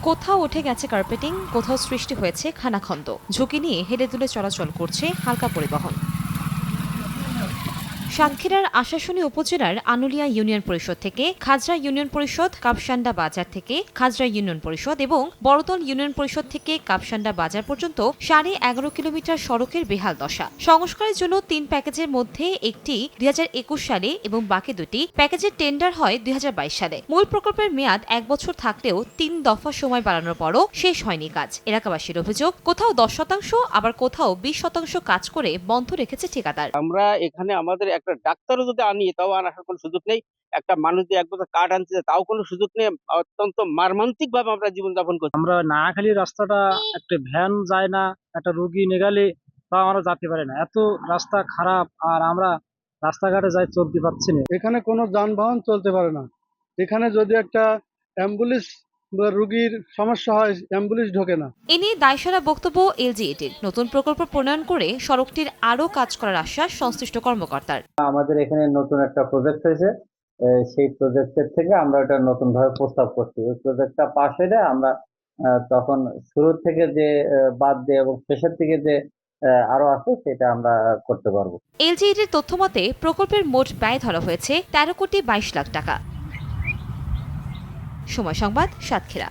কোথাও উঠে গেছে কার্পেটিং, কোথাও সৃষ্টি হয়েছে খানাখন্দ। ঝুঁকি নিয়ে হেলে দুলে চলাচল করছে হালকা পরিবহন। সাতক্ষীরার আশাশুনি উপজেলার আনুলিয়া ইউনিয়ন পরিষদ থেকে খাজরা ইউনিয়ন পরিষদ, কাপসান্ডা বাজার থেকে খাজরা ইউনিয়ন পরিষদ এবং বড়দল ইউনিয়ন পরিষদ থেকে কাপসান্ডা বাজার পর্যন্ত 11.5 কিলোমিটার সড়কের বেহাল দশা। সংস্কারের জন্য 3 প্যাকেজের মধ্যে একটি 2021 সালে এবং বাকি দুটি প্যাকেজের টেন্ডার হয় 2022 সালে। মূল প্রকল্পের মেয়াদ 1 বছর থাকলেও 3 দফা সময় বাড়ানোর পরও শেষ হয়নি কাজ। এলাকাবাসীর অভিযোগ, কোথাও 10% আবার কোথাও 20% কাজ করে বন্ধ রেখেছে ঠিকাদার। আমরা এখানে আমাদের একটা ডাক্তারও যদি আনি তাও আনার কোনো সুযোগ নেই। একটা মানুষ যে এক বছর কার্ড আনছে তাও কোনো সুযোগ নেই। অত্যন্ত মর্মান্তিক ভাবে আমরা জীবনযাপন করছি। আমরা নাখালি রাস্তাটা একটা ভ্যান যায় না, একটা রোগী নেগালে তাও আমরা যেতে পারি না, এত রাস্তা খারাপ। আর আমরা রাস্তাঘাটে যাই চলতে পারছি না। এখানে কোনো যানবাহন চলতে পারে না। এখানে যদি একটা অ্যাম্বুলেন্স বা রোগীর সমস্যা হয়, অ্যাম্বুলেন্স ঢোকে না। এ নিয়ে দায়সারা বক্তব্য এলজিইডির। নতুন প্রকল্প প্রণয়ন করে সড়কটির আরও কাজ করার আশ্বাস সংশ্লিষ্ট কর্মকর্তার। আমাদের এখানে নতুন একটা প্রজেক্ট হয়েছে, সেই প্রজেক্টের থেকে আমরা এটা নতুন ভাবে প্রস্তাব করছি। ওই প্রজেক্টটা পাশ হলে আমরা তখন শুরু থেকে যে বাদ দিয়ে এবং শেষের থেকে যে আরো আছে সেটা আমরা করতে পারবো। এলজিইডির তথ্যমতে প্রকল্পের মোট ব্যয় ধরা হয়েছে 13 কোটি 22 লাখ টাকা। সময় সংবাদ, সাতক্ষীরা।